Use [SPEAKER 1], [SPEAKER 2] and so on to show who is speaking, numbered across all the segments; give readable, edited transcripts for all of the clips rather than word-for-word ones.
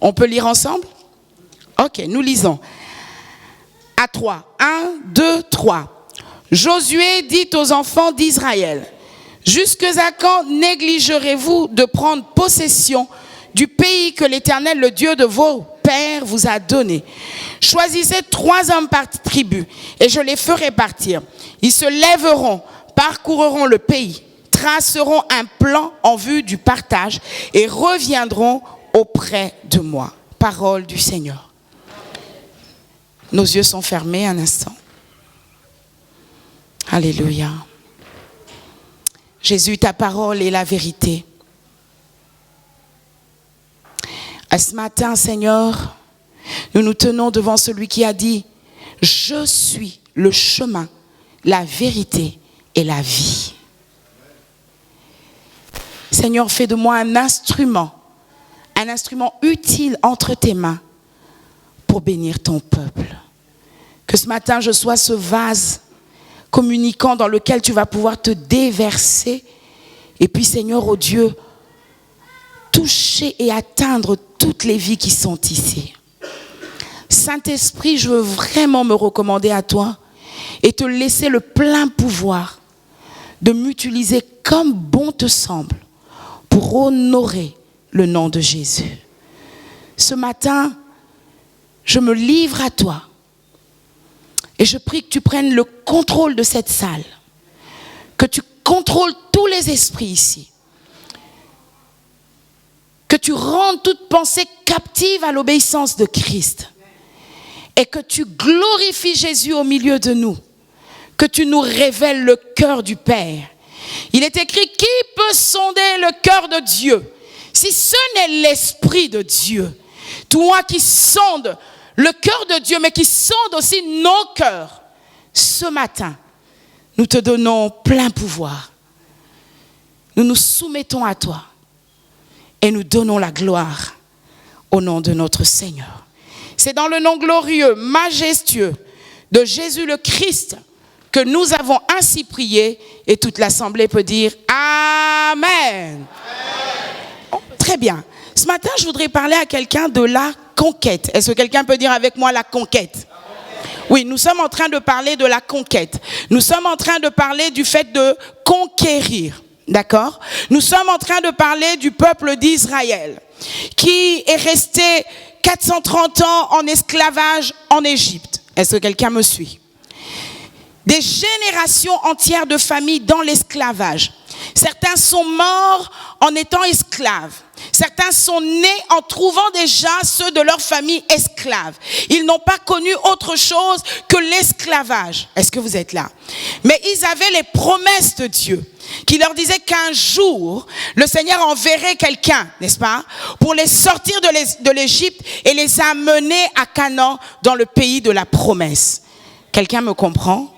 [SPEAKER 1] On peut lire ensemble? Ok, nous lisons. À 3. 1, 2, 3. Josué dit aux enfants d'Israël, « Jusqu'à quand négligerez-vous de prendre possession du pays que l'Éternel, le Dieu de vos pères, vous a donné? Choisissez 3 hommes par tribu, et je les ferai partir. Ils se lèveront, parcourront le pays, traceront un plan en vue du partage, et reviendront auprès de moi. » Parole du Seigneur. Nos yeux sont fermés un instant. Alléluia. Jésus, ta parole est la vérité. À ce matin, Seigneur, nous nous tenons devant celui qui a dit, « Je suis le chemin, la vérité et la vie. » Seigneur, fais de moi un instrument utile entre tes mains pour bénir ton peuple. Que ce matin, je sois ce vase communicant dans lequel tu vas pouvoir te déverser. Et puis, Seigneur, oh Dieu, toucher et atteindre toutes les vies qui sont ici. Saint-Esprit, je veux vraiment me recommander à toi et te laisser le plein pouvoir de m'utiliser comme bon te semble pour honorer le nom de Jésus. Ce matin, je me livre à toi. Et je prie que tu prennes le contrôle de cette salle. Que tu contrôles tous les esprits ici. Que tu rendes toute pensée captive à l'obéissance de Christ. Et que tu glorifies Jésus au milieu de nous. Que tu nous révèles le cœur du Père. Il est écrit, qui peut sonder le cœur de Dieu, si ce n'est l'Esprit de Dieu? Toi qui sondes le cœur de Dieu, mais qui sonde aussi nos cœurs. Ce matin, nous te donnons plein pouvoir. Nous nous soumettons à toi et nous donnons la gloire au nom de notre Seigneur. C'est dans le nom glorieux, majestueux de Jésus le Christ que nous avons ainsi prié et toute l'assemblée peut dire Amen. Amen. Oh, très bien. Ce matin, je voudrais parler à quelqu'un de la conquête. Est-ce que quelqu'un peut dire avec moi la conquête? Oui, nous sommes en train de parler de la conquête. Nous sommes en train de parler du fait de conquérir. D'accord? Nous sommes en train de parler du peuple d'Israël qui est resté 430 ans en esclavage en Égypte. Est-ce que quelqu'un me suit? Des générations entières de familles dans l'esclavage. Certains sont morts en étant esclaves. Certains sont nés en trouvant déjà ceux de leur famille esclaves. Ils n'ont pas connu autre chose que l'esclavage. Est-ce que vous êtes là? Mais ils avaient les promesses de Dieu qui leur disaient qu'un jour, le Seigneur enverrait quelqu'un, n'est-ce pas, pour les sortir de l'Égypte et les amener à Canaan dans le pays de la promesse. Quelqu'un me comprend?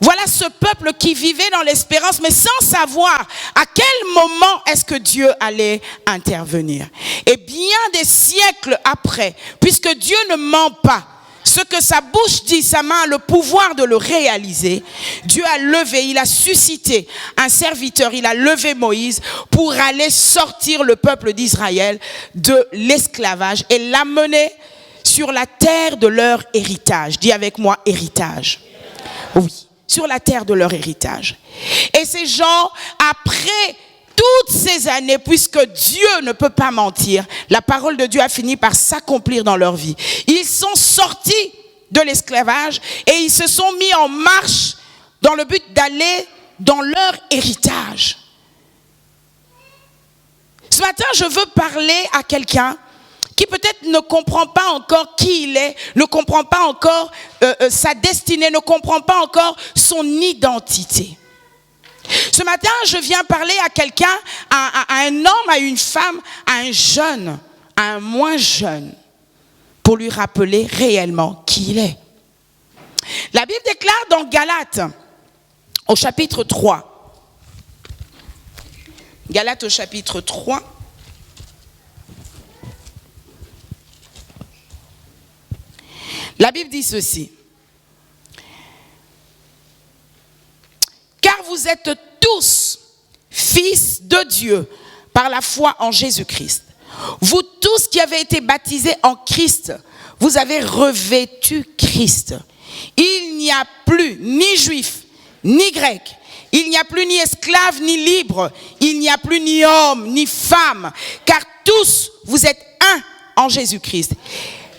[SPEAKER 1] Voilà ce peuple qui vivait dans l'espérance, mais sans savoir à quel moment est-ce que Dieu allait intervenir. Et bien des siècles après, puisque Dieu ne ment pas, ce que sa bouche dit, sa main a le pouvoir de le réaliser. Dieu a levé, il a suscité un serviteur, il a levé Moïse pour aller sortir le peuple d'Israël de l'esclavage et l'amener sur la terre de leur héritage. Dis avec moi, héritage. Oui. Sur la terre de leur héritage. Et ces gens, après toutes ces années, puisque Dieu ne peut pas mentir, la parole de Dieu a fini par s'accomplir dans leur vie. Ils sont sortis de l'esclavage et ils se sont mis en marche dans le but d'aller dans leur héritage. Ce matin, je veux parler à quelqu'un qui peut-être ne comprend pas encore qui il est, ne comprend pas encore sa destinée, ne comprend pas encore son identité. Ce matin, je viens parler à quelqu'un, à un homme, à une femme, à un jeune, à un moins jeune, pour lui rappeler réellement qui il est. La Bible déclare dans Galates, au chapitre 3, Galates au chapitre 3, la Bible dit ceci. Car vous êtes tous fils de Dieu par la foi en Jésus-Christ. Vous tous qui avez été baptisés en Christ, vous avez revêtu Christ. Il n'y a plus ni juif, ni grec. Il n'y a plus ni esclave, ni libre. Il n'y a plus ni homme, ni femme. Car tous, vous êtes un en Jésus-Christ.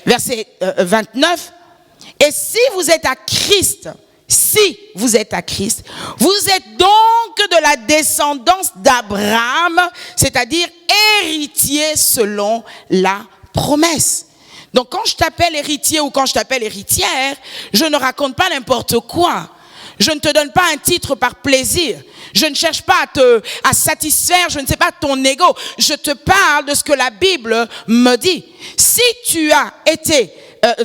[SPEAKER 1] Verset 29. Et si vous êtes à Christ, vous êtes donc de la descendance d'Abraham, c'est-à-dire héritier selon la promesse. Donc quand je t'appelle héritier ou quand je t'appelle héritière, je ne raconte pas n'importe quoi. Je ne te donne pas un titre par plaisir. Je ne cherche pas à satisfaire, je ne sais pas, ton ego. Je te parle de ce que la Bible me dit. Si tu as été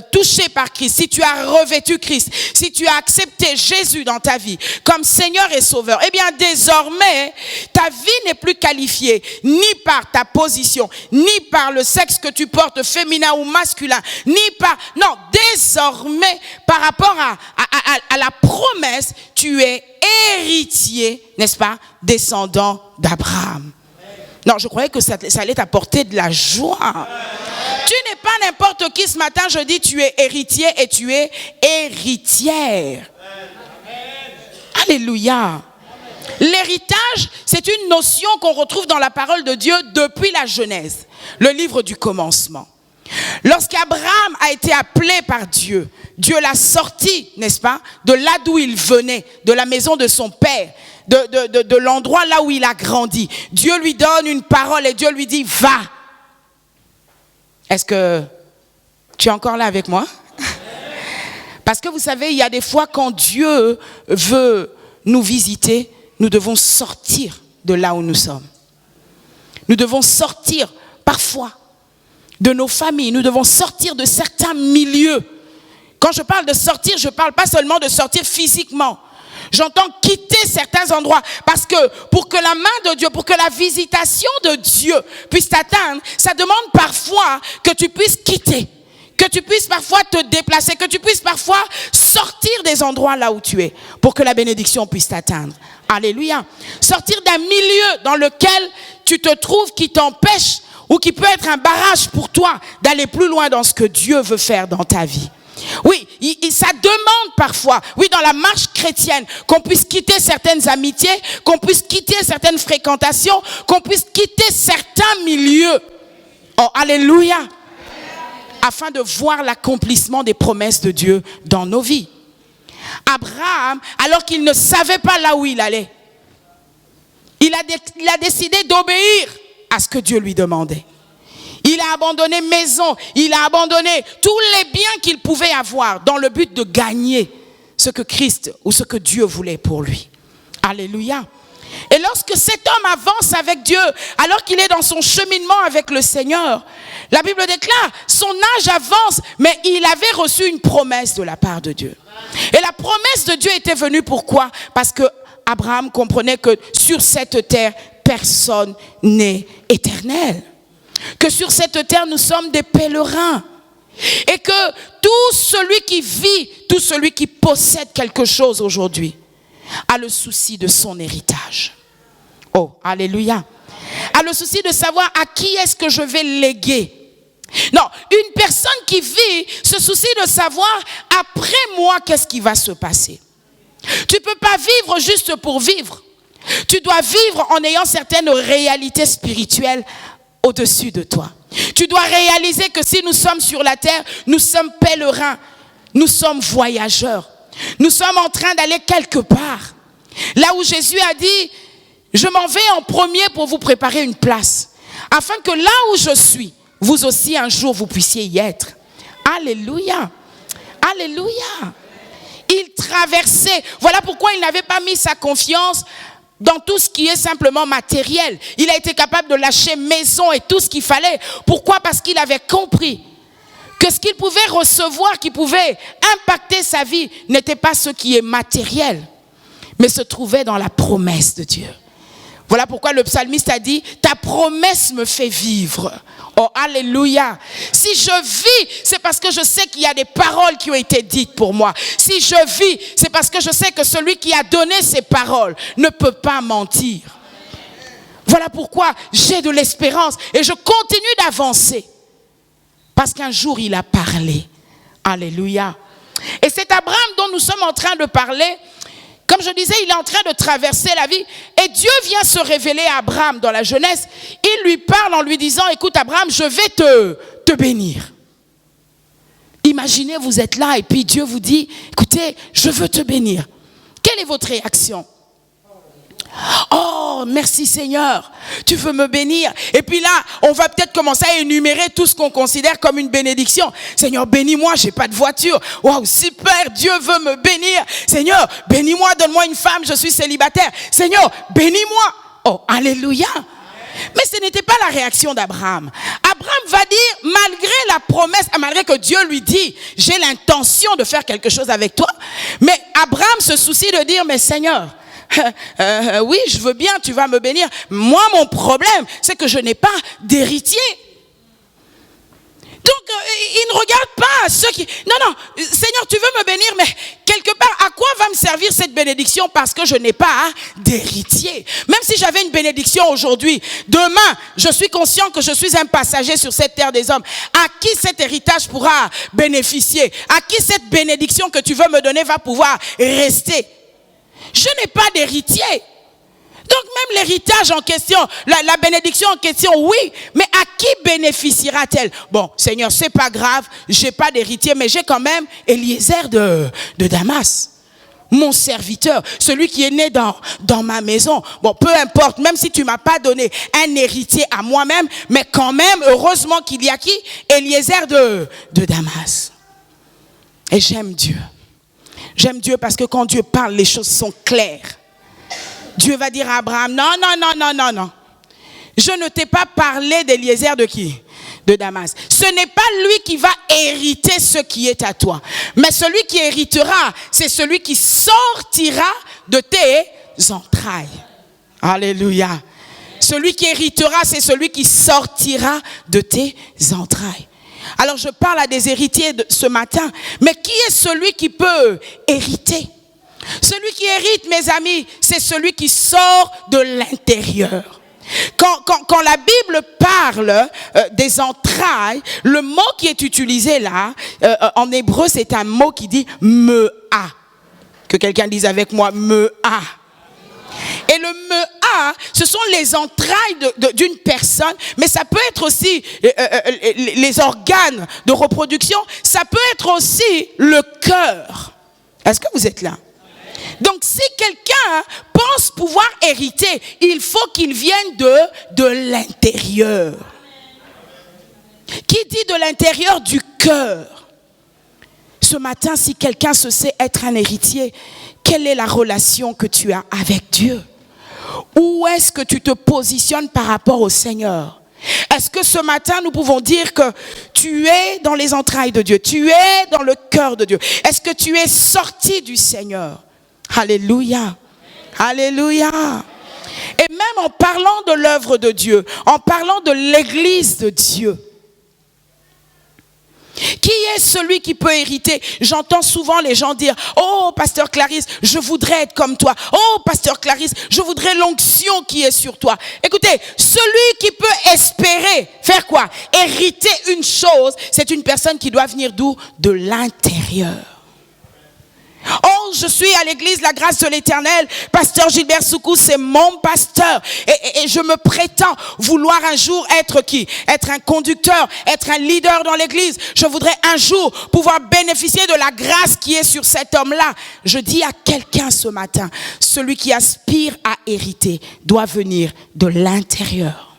[SPEAKER 1] touché par Christ, si tu as revêtu Christ, si tu as accepté Jésus dans ta vie comme Seigneur et Sauveur, eh bien désormais, ta vie n'est plus qualifiée ni par ta position, ni par le sexe que tu portes, féminin ou masculin, ni par... Non, désormais, par rapport à la promesse, tu es héritier, n'est-ce pas, descendant d'Abraham. Non, je croyais que ça allait t'apporter de la joie. Tu n'es pas n'importe qui ce matin, je dis tu es héritier et tu es héritière. Alléluia. L'héritage, c'est une notion qu'on retrouve dans la parole de Dieu depuis la Genèse, le livre du commencement. Lorsqu'Abraham a été appelé par Dieu, Dieu l'a sorti, n'est-ce pas, de là d'où il venait, de la maison de son père, de l'endroit là où il a grandi. Dieu lui donne une parole et Dieu lui dit, va. Est-ce que tu es encore là avec moi? Parce que vous savez, il y a des fois quand Dieu veut nous visiter, nous devons sortir de là où nous sommes. Nous devons sortir parfois de nos familles, nous devons sortir de certains milieux. Quand je parle de sortir, je ne parle pas seulement de sortir physiquement. J'entends quitter certains endroits parce que pour que la main de Dieu, pour que la visitation de Dieu puisse t'atteindre, ça demande parfois que tu puisses quitter, que tu puisses parfois te déplacer, que tu puisses parfois sortir des endroits là où tu es pour que la bénédiction puisse t'atteindre. Alléluia. Sortir d'un milieu dans lequel tu te trouves qui t'empêche ou qui peut être un barrage pour toi d'aller plus loin dans ce que Dieu veut faire dans ta vie. Oui, ça demande parfois, oui, dans la marche chrétienne, qu'on puisse quitter certaines amitiés, qu'on puisse quitter certaines fréquentations, qu'on puisse quitter certains milieux. Oh, alléluia. Afin de voir l'accomplissement des promesses de Dieu dans nos vies. Abraham, alors qu'il ne savait pas là où il allait, il a décidé d'obéir à ce que Dieu lui demandait. Il a abandonné maison, il a abandonné tous les biens qu'il pouvait avoir dans le but de gagner ce que Christ ou ce que Dieu voulait pour lui. Alléluia. Et lorsque cet homme avance avec Dieu, alors qu'il est dans son cheminement avec le Seigneur, la Bible déclare, son âge avance, mais il avait reçu une promesse de la part de Dieu. Et la promesse de Dieu était venue pourquoi? Parce que Abraham comprenait que sur cette terre, personne n'est éternel. Que sur cette terre, nous sommes des pèlerins. Et que tout celui qui vit, tout celui qui possède quelque chose aujourd'hui, a le souci de son héritage. Oh, alléluia. A le souci de savoir à qui est-ce que je vais léguer. Non, une personne qui vit se soucie de savoir après moi qu'est-ce qui va se passer. Tu ne peux pas vivre juste pour vivre. Tu dois vivre en ayant certaines réalités spirituelles au-dessus de toi. Tu dois réaliser que si nous sommes sur la terre, nous sommes pèlerins, nous sommes voyageurs. Nous sommes en train d'aller quelque part. Là où Jésus a dit, je m'en vais en premier pour vous préparer une place. Afin que là où je suis, vous aussi un jour vous puissiez y être. Alléluia. Alléluia. Il traversait. Voilà pourquoi il n'avait pas mis sa confiance dans tout ce qui est simplement matériel. Il a été capable de lâcher maison et tout ce qu'il fallait. Pourquoi? Parce qu'il avait compris que ce qu'il pouvait recevoir, qui pouvait impacter sa vie, n'était pas ce qui est matériel, mais se trouvait dans la promesse de Dieu. Voilà pourquoi le psalmiste a dit, ta promesse me fait vivre. Oh, alléluia. Si je vis, c'est parce que je sais qu'il y a des paroles qui ont été dites pour moi. Si je vis, c'est parce que je sais que celui qui a donné ces paroles ne peut pas mentir. Voilà pourquoi j'ai de l'espérance et je continue d'avancer. Parce qu'un jour, il a parlé. Alléluia. Et c'est Abraham dont nous sommes en train de parler. Comme je disais, il est en train de traverser la vie. Et Dieu vient se révéler à Abraham dans la Genèse. Il lui parle en lui disant, écoute Abraham, je vais te bénir. Imaginez, vous êtes là et puis Dieu vous dit, écoutez, je veux te bénir. Quelle est votre réaction? Oh, merci Seigneur, tu veux me bénir. Et puis là, on va peut-être commencer à énumérer tout ce qu'on considère comme une bénédiction. Seigneur, bénis-moi, j'ai pas de voiture. Waouh, super, Dieu veut me bénir. Seigneur, bénis-moi, donne-moi une femme, je suis célibataire. Seigneur, bénis-moi. Oh, alléluia. Mais ce n'était pas la réaction d'Abraham. Abraham va dire, malgré la promesse, malgré que Dieu lui dit, j'ai l'intention de faire quelque chose avec toi. Mais Abraham se soucie de dire, mais Seigneur, oui, je veux bien, tu vas me bénir. Moi, mon problème, c'est que je n'ai pas d'héritier. Donc, il ne regarde pas ceux qui... Non, Seigneur, tu veux me bénir, mais quelque part, à quoi va me servir cette bénédiction parce que je n'ai pas d'héritier? Même si j'avais une bénédiction aujourd'hui, demain, je suis conscient que je suis un passager sur cette terre des hommes. À qui cet héritage pourra bénéficier? À qui cette bénédiction que tu veux me donner va pouvoir rester? Je n'ai pas d'héritier. Donc même l'héritage en question, la bénédiction en question, oui, mais à qui bénéficiera-t-elle? Bon, Seigneur, c'est pas grave, j'ai pas d'héritier, mais j'ai quand même Eliezer de Damas, mon serviteur, celui qui est né dans ma maison. Bon, peu importe, même si tu m'as pas donné un héritier à moi-même, mais quand même, heureusement qu'il y a qui? Eliezer de Damas. Et j'aime Dieu. J'aime Dieu parce que quand Dieu parle, les choses sont claires. Dieu va dire à Abraham, non. Je ne t'ai pas parlé d'Eliezer de qui? De Damas. Ce n'est pas lui qui va hériter ce qui est à toi. Mais celui qui héritera, c'est celui qui sortira de tes entrailles. Alléluia. Celui qui héritera, c'est celui qui sortira de tes entrailles. Alors je parle à des héritiers ce matin, mais qui est celui qui peut hériter? Celui qui hérite, mes amis, c'est celui qui sort de l'intérieur. Quand la Bible parle des entrailles, le mot qui est utilisé là, en hébreu, c'est un mot qui dit « me a ». Que quelqu'un dise avec moi « me a ». Et le me-a, ce sont les entrailles d'une personne, mais ça peut être aussi les organes de reproduction, ça peut être aussi le cœur. Est-ce que vous êtes là? Donc si quelqu'un pense pouvoir hériter, il faut qu'il vienne de l'intérieur. Qui dit de l'intérieur? Du cœur. Ce matin, si quelqu'un se sait être un héritier, quelle est la relation que tu as avec Dieu? Où est-ce que tu te positionnes par rapport au Seigneur? Est-ce que ce matin, nous pouvons dire que tu es dans les entrailles de Dieu? Tu es dans le cœur de Dieu? Est-ce que tu es sorti du Seigneur? Alléluia. Alléluia. Et même en parlant de l'œuvre de Dieu, en parlant de l'église de Dieu, qui est celui qui peut hériter? J'entends souvent les gens dire, oh pasteur Clarisse, je voudrais être comme toi. Oh pasteur Clarisse, je voudrais l'onction qui est sur toi. Écoutez, celui qui peut espérer faire quoi? Hériter une chose, c'est une personne qui doit venir d'où? De l'intérieur. Oh, je suis à l'église La Grâce de l'Éternel. Pasteur Gilbert Soukou, c'est mon pasteur. Et je me prétends vouloir un jour être qui? Être un conducteur, être un leader dans l'église. Je voudrais un jour pouvoir bénéficier de la grâce qui est sur cet homme-là. Je dis à quelqu'un ce matin, celui qui aspire à hériter doit venir de l'intérieur.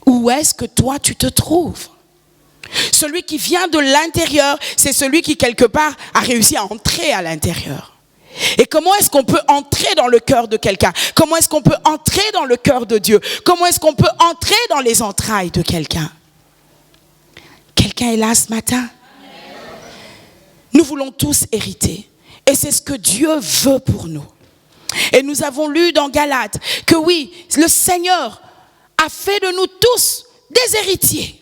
[SPEAKER 1] Où est-ce que toi tu te trouves? Celui qui vient de l'intérieur, c'est celui qui quelque part a réussi à entrer à l'intérieur. Et comment est-ce qu'on peut entrer dans le cœur de quelqu'un? Comment est-ce qu'on peut entrer dans le cœur de Dieu? Comment est-ce qu'on peut entrer dans les entrailles de quelqu'un? Quelqu'un est là ce matin? Nous voulons tous hériter. Et c'est ce que Dieu veut pour nous. Et nous avons lu dans Galates que oui, le Seigneur a fait de nous tous des héritiers.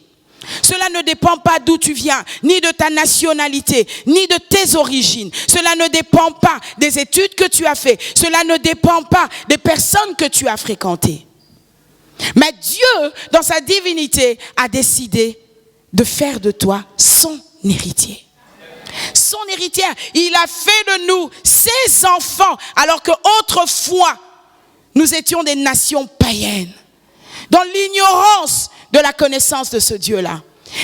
[SPEAKER 1] Cela ne dépend pas d'où tu viens, ni de ta nationalité, ni de tes origines. Cela ne dépend pas des études que tu as faites. Cela ne dépend pas des personnes que tu as fréquentées. Mais Dieu, dans sa divinité, a décidé de faire de toi son héritier. Son héritier, il a fait de nous ses enfants, alors qu'autrefois, nous étions des nations païennes, dans l'ignorance de la connaissance de ce Dieu-là.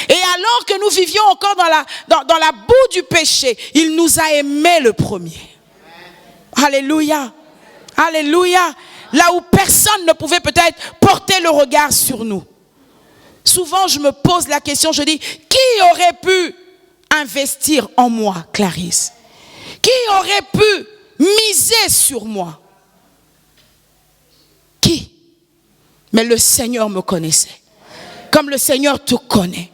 [SPEAKER 1] Et alors que nous vivions encore dans la boue du péché, il nous a aimés le premier. Alléluia. Alléluia. Là où personne ne pouvait peut-être porter le regard sur nous. Souvent, je me pose la question, je dis, qui aurait pu investir en moi, Clarisse? Qui aurait pu miser sur moi? Qui? Mais le Seigneur me connaissait. Comme le Seigneur te connaît.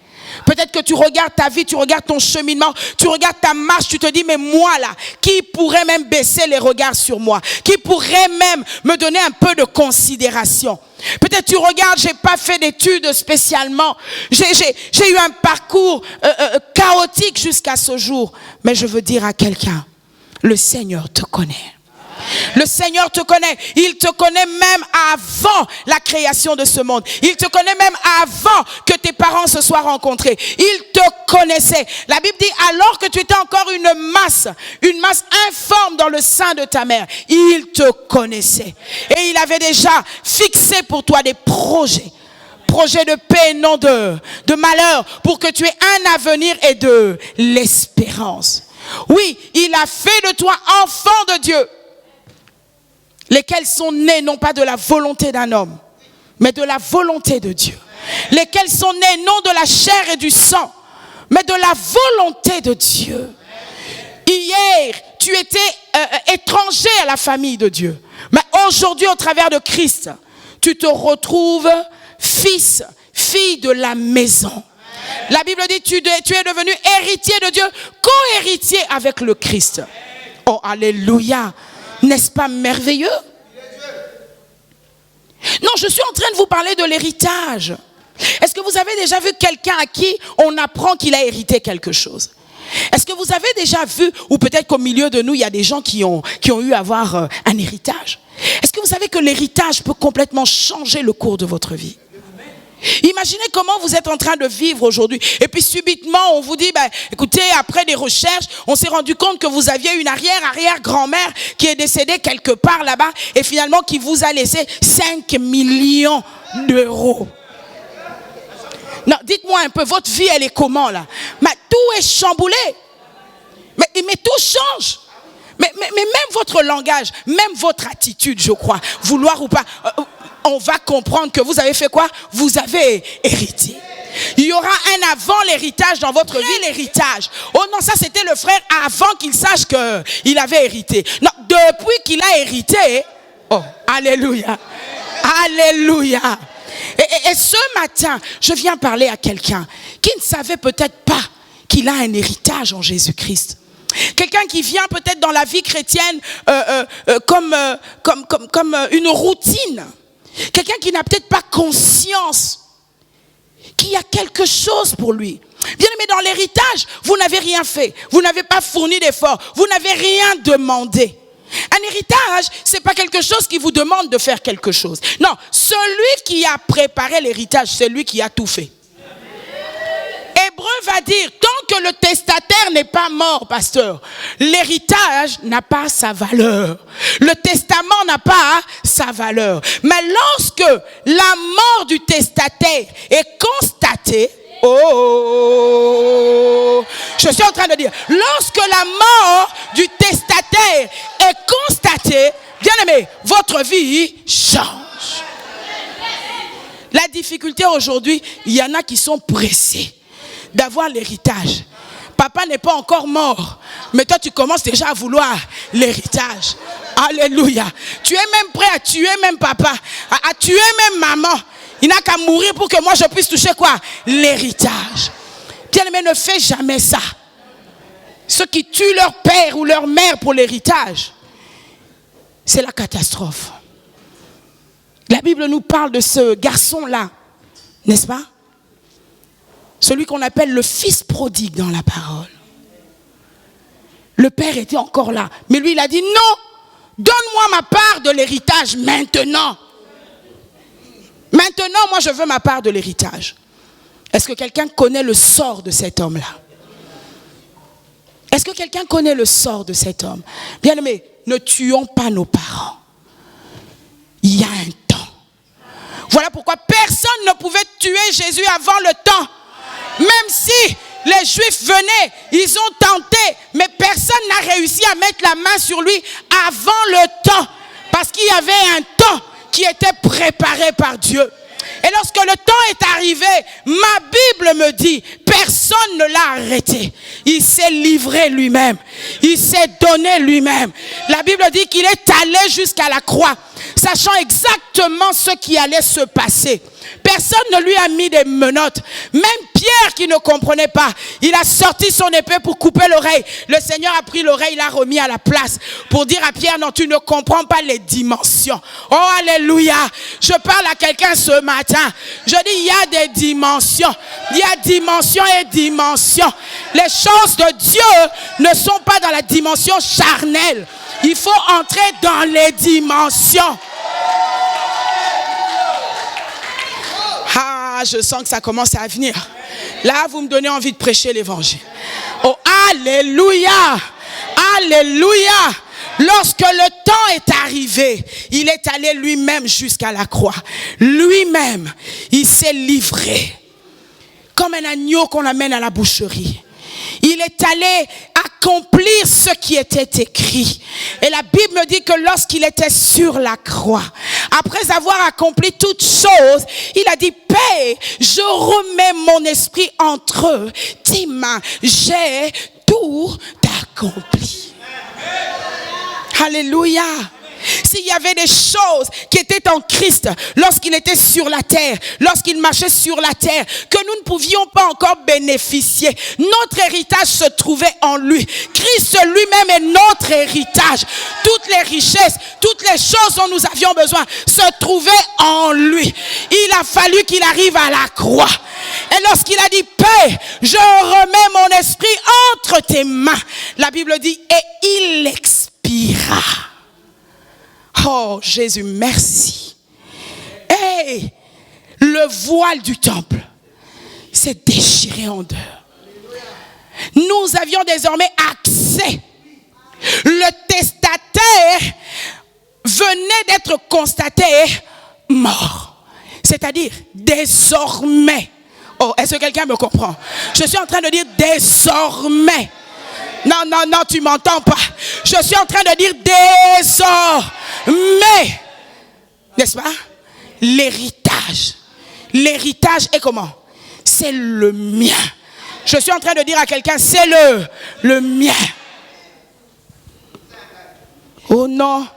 [SPEAKER 1] Peut-être que tu regardes ta vie, tu regardes ton cheminement, tu regardes ta marche, tu te dis, mais moi là, qui pourrait même baisser les regards sur moi? Qui pourrait même me donner un peu de considération? Peut-être tu regardes, j'ai pas fait d'études spécialement, j'ai eu un parcours chaotique jusqu'à ce jour. Mais je veux dire à quelqu'un, le Seigneur te connaît. Le Seigneur te connaît. Il te connaît même avant la création de ce monde. Il te connaît même avant que tes parents se soient rencontrés. Il te connaissait. La Bible dit, alors que tu étais encore une masse informe dans le sein de ta mère, il te connaissait. Et il avait déjà fixé pour toi des projets. Projets de paix, non de malheur, pour que tu aies un avenir et de l'espérance. Oui, il a fait de toi enfant de Dieu. Lesquels sont nés non pas de la volonté d'un homme, mais de la volonté de Dieu. Lesquels sont nés non de la chair et du sang, mais de la volonté de Dieu. Hier, tu étais étranger à la famille de Dieu. Mais aujourd'hui, au travers de Christ, tu te retrouves fils, fille de la maison. La Bible dit, tu es devenu héritier de Dieu, co-héritier avec le Christ. Oh, alléluia. N'est-ce pas merveilleux? Non, je suis en train de vous parler de l'héritage. Est-ce que vous avez déjà vu quelqu'un à qui on apprend qu'il a hérité quelque chose? Est-ce que vous avez déjà vu, ou peut-être qu'au milieu de nous, il y a des gens qui ont eu à avoir un héritage? Est-ce que vous savez que l'héritage peut complètement changer le cours de votre vie? Imaginez comment vous êtes en train de vivre aujourd'hui. Et puis subitement, on vous dit, écoutez, après des recherches, on s'est rendu compte que vous aviez une arrière-grand-mère qui est décédée quelque part là-bas et finalement qui vous a laissé 5 millions d'euros. Non, dites-moi un peu, votre vie, elle est comment là? Mais tout est chamboulé. Mais tout change. Mais même votre langage, même votre attitude, je crois, vouloir ou pas... on va comprendre que vous avez fait quoi? Vous avez hérité. Il y aura un avant l'héritage dans votre vie, l'héritage. Oh non, ça c'était le frère avant qu'il sache qu'il avait hérité. Non, depuis qu'il a hérité, oh, alléluia, alléluia. Et ce matin, je viens parler à quelqu'un qui ne savait peut-être pas qu'il a un héritage en Jésus-Christ. Quelqu'un qui vient peut-être dans la vie chrétienne comme une routine. Quelqu'un qui n'a peut-être pas conscience qu'il y a quelque chose pour lui. Bien aimé, dans l'héritage, vous n'avez rien fait. Vous n'avez pas fourni d'efforts. Vous n'avez rien demandé. Un héritage, c'est pas quelque chose qui vous demande de faire quelque chose. Non, celui qui a préparé l'héritage, c'est lui qui a tout fait. Hébreu va dire, tant que le testataire n'est pas mort, pasteur, l'héritage n'a pas sa valeur. Le testament n'a pas sa valeur. Mais lorsque la mort du testataire est constatée, je suis en train de dire, lorsque la mort du testataire est constatée, bien aimé, votre vie change. La difficulté aujourd'hui, il y en a qui sont pressés d'avoir l'héritage. Papa n'est pas encore mort, mais toi tu commences déjà à vouloir l'héritage. Alléluia. Tu es même prêt à tuer même papa, à tuer même maman. Il n'a qu'à mourir pour que moi je puisse toucher quoi? L'héritage. Bien-aimé, ne fais jamais ça. Ceux qui tuent leur père ou leur mère pour l'héritage, c'est la catastrophe. La Bible nous parle de ce garçon-là, n'est-ce pas? celui qu'on appelle le fils prodigue dans la parole. Le père était encore là. Mais lui, il a dit non, donne-moi ma part de l'héritage maintenant. Maintenant, moi, je veux ma part de l'héritage. Est-ce que quelqu'un connaît le sort de cet homme-là? Est-ce que quelqu'un connaît le sort de cet homme? Bien-aimé, ne tuons pas nos parents. Il y a un temps. Voilà pourquoi personne ne pouvait tuer Jésus avant le temps. Même si les Juifs venaient, ils ont tenté, mais personne n'a réussi à mettre la main sur lui avant le temps. Parce qu'il y avait un temps qui était préparé par Dieu. Et lorsque le temps est arrivé, ma Bible me dit, personne ne l'a arrêté. Il s'est livré lui-même. Il s'est donné lui-même. La Bible dit qu'il est allé jusqu'à la croix, sachant exactement ce qui allait se passer. Personne ne lui a mis des menottes. Même Pierre qui ne comprenait pas, il a sorti son épée pour couper l'oreille. Le Seigneur a pris l'oreille, il l'a remis à la place pour dire à Pierre, non, tu ne comprends pas les dimensions. Oh, alléluia. Je parle à quelqu'un ce matin. Je dis, il y a des dimensions. Il y a dimensions et dimensions. Les choses de Dieu ne sont pas dans la dimension charnelle. Il faut entrer dans les dimensions. Ah, je sens que ça commence à venir. Là, vous me donnez envie de prêcher l'évangile. Oh, alléluia! Alléluia! Lorsque le temps est arrivé, il est allé lui-même jusqu'à la croix. Lui-même, il s'est livré. Comme un agneau qu'on amène à la boucherie. Il est allé accomplir ce qui était écrit. Et la Bible me dit que lorsqu'il était sur la croix, après avoir accompli toutes choses, il a dit, Père, je remets mon esprit entre tes mains. J'ai tout accompli. Alléluia. S'il y avait des choses qui étaient en Christ lorsqu'il était sur la terre, lorsqu'il marchait sur la terre, que nous ne pouvions pas encore bénéficier, notre héritage se trouvait en lui. Christ lui-même est notre héritage. Toutes les richesses, toutes les choses dont nous avions besoin se trouvaient en lui. Il a fallu qu'il arrive à la croix. Et lorsqu'il a dit, Père, je remets mon esprit entre tes mains, la Bible dit, et il expira. Oh Jésus, merci. Et le voile du temple s'est déchiré en deux. Nous avions désormais accès. Le testataire venait d'être constaté mort. C'est-à-dire désormais. Oh, est-ce que quelqu'un me comprend? Je suis en train de dire désormais. Non, non, non, tu m'entends pas. Je suis en train de dire désormais. N'est-ce pas? L'héritage. L'héritage est comment? C'est le mien. Je suis en train de dire à quelqu'un, c'est le mien. Oh non.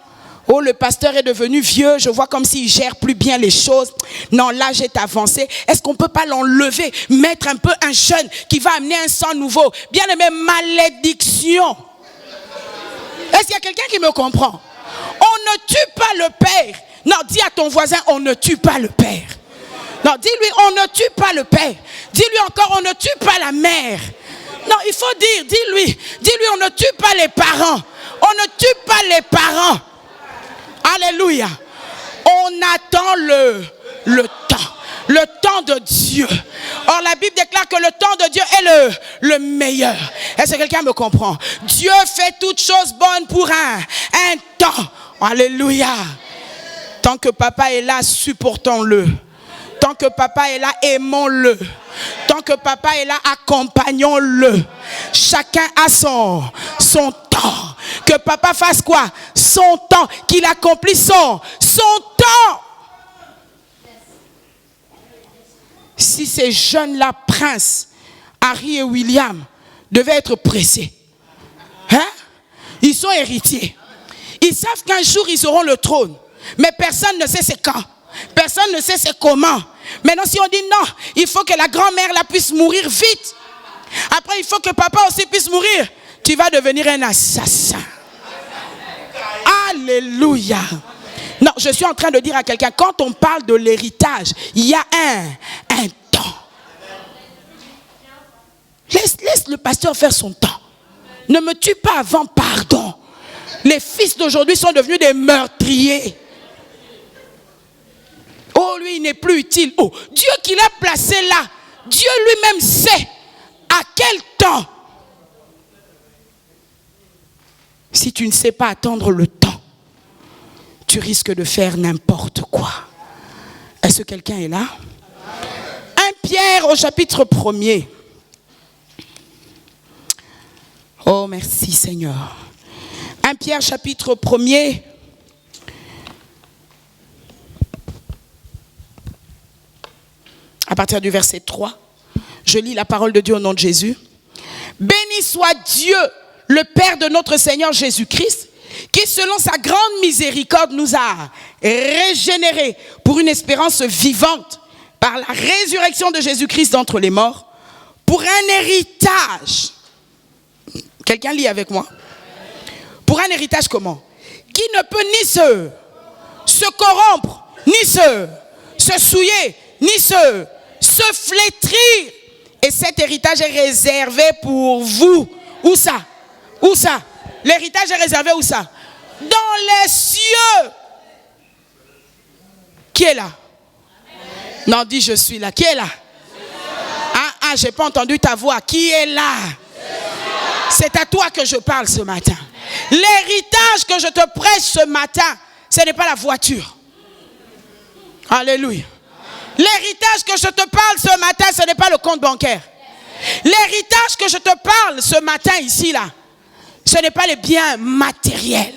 [SPEAKER 1] Oh, le pasteur est devenu vieux, je vois comme s'il gère plus bien les choses. Non, l'âge est avancé. Est-ce qu'on ne peut pas l'enlever, mettre un peu un jeune qui va amener un sang nouveau? Bien aimé, malédiction. Est-ce qu'il y a quelqu'un qui me comprend? On ne tue pas le père. Non, dis à ton voisin, on ne tue pas le père. Non, dis-lui, on ne tue pas le père. Dis-lui encore, on ne tue pas la mère. Non, il faut dire, dis-lui, on ne tue pas les parents. On ne tue pas les parents. Alléluia. On attend le temps de Dieu. Or la Bible déclare que le temps de Dieu est le meilleur. Est-ce que quelqu'un me comprend? Dieu fait toutes choses bonnes pour un temps. Alléluia. Tant que papa est là, supportons-le. Tant que papa est là, aimons-le. Tant que papa est là, accompagnons-le. Chacun a son temps. Que papa fasse quoi? Son temps. Qu'il accomplisse son temps. Si ces jeunes-là, Prince, Harry et William, devaient être pressés, hein? Ils sont héritiers. Ils savent qu'un jour, ils auront le trône. Mais personne ne sait c'est quand. Personne ne sait c'est comment. Maintenant, si on dit non, il faut que la grand-mère la puisse mourir vite. Après, il faut que papa aussi puisse mourir. Tu vas devenir un assassin. Alléluia. Non, je suis en train de dire à quelqu'un, quand on parle de l'héritage, il y a un temps. Laisse le pasteur faire son temps. Ne me tue pas avant pardon. Les fils d'aujourd'hui sont devenus des meurtriers. Oh, lui, il n'est plus utile. Oh, Dieu qui l'a placé là, Dieu lui-même sait à quel temps. Si tu ne sais pas attendre le temps, tu risques de faire n'importe quoi. Est-ce que quelqu'un est là? 1 Pierre au chapitre 1er. Oh, merci Seigneur. 1 Pierre chapitre 1er. À partir du verset 3, je lis la parole de Dieu au nom de Jésus. Béni soit Dieu, le Père de notre Seigneur Jésus-Christ, qui selon sa grande miséricorde nous a régénérés pour une espérance vivante par la résurrection de Jésus-Christ d'entre les morts, pour un héritage. Quelqu'un lit avec moi? Pour un héritage comment? Qui ne peut ni se corrompre, ni se souiller, ni se flétrir. Et cet héritage est réservé pour vous. Où ça? Où ça? L'héritage est réservé où ça? Dans les cieux. Qui est là? Non, dis je suis là. Qui est là? J'ai pas entendu ta voix. Qui est là? C'est à toi que je parle ce matin. L'héritage que je te prêche ce matin, ce n'est pas la voiture. Alléluia. L'héritage que je te parle ce matin, ce n'est pas le compte bancaire. L'héritage que je te parle ce matin ici, là, ce n'est pas les biens matériels.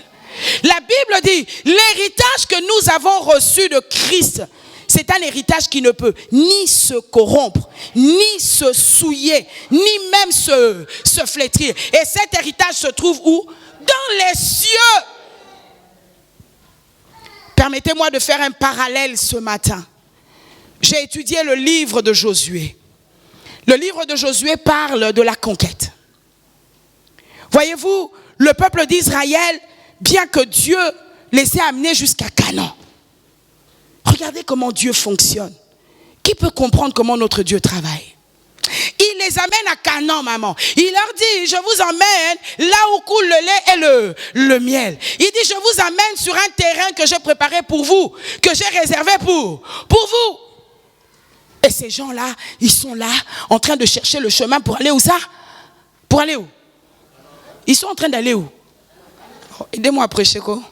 [SPEAKER 1] La Bible dit, l'héritage que nous avons reçu de Christ, c'est un héritage qui ne peut ni se corrompre, ni se souiller, ni même se flétrir. Et cet héritage se trouve où? Dans les cieux. Permettez-moi de faire un parallèle ce matin. J'ai étudié le livre de Josué. Le livre de Josué parle de la conquête. Voyez-vous, le peuple d'Israël, bien que Dieu les ait amenés jusqu'à Canaan, regardez comment Dieu fonctionne. Qui peut comprendre comment notre Dieu travaille? Il les amène à Canaan, maman. Il leur dit, je vous emmène là où coule le lait et le miel. Il dit, je vous amène sur un terrain que j'ai préparé pour vous, que j'ai réservé pour vous. Et ces gens-là, ils sont là, en train de chercher le chemin pour aller où ça? Pour aller où? Ils sont en train d'aller où? Oh, aidez-moi à prêcher, quoi.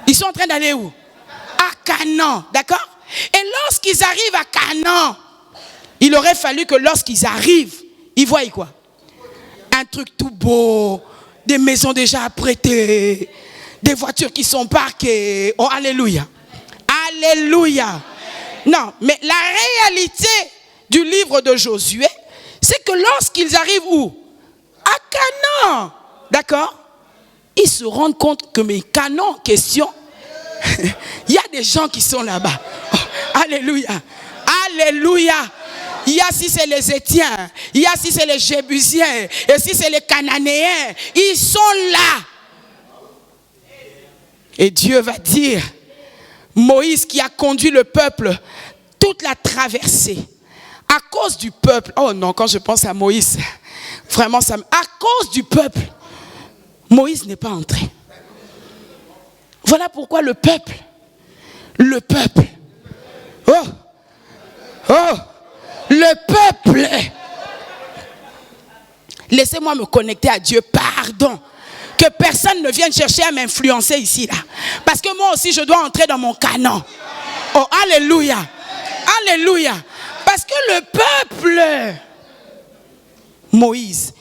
[SPEAKER 1] Ils sont en train d'aller où? À Canaan, d'accord? Et lorsqu'ils arrivent à Canaan, il aurait fallu que lorsqu'ils arrivent, ils voient quoi? Un truc tout beau, des maisons déjà apprêtées, des voitures qui sont parquées. Oh, alléluia. Alléluia. Non, mais la réalité du livre de Josué, c'est que lorsqu'ils arrivent où? À Canaan. D'accord? Ils se rendent compte que mes Canaan en question, il y a des gens qui sont là-bas. Oh, alléluia. Alléluia. Il y a si c'est les Étiens, il y a si c'est les Jébusiens, et si c'est les Cananéens, ils sont là. Et Dieu va dire, Moïse qui a conduit le peuple toute la traversée, à cause du peuple, oh non, quand je pense à Moïse, vraiment ça, à cause du peuple, Moïse n'est pas entré. Voilà pourquoi le peuple, le peuple, laissez-moi me connecter à Dieu, pardon, que personne ne vienne chercher à m'influencer ici, là, parce que moi aussi je dois entrer dans mon canon. Oh, alléluia, alléluia, parce que le peuple, Moïse,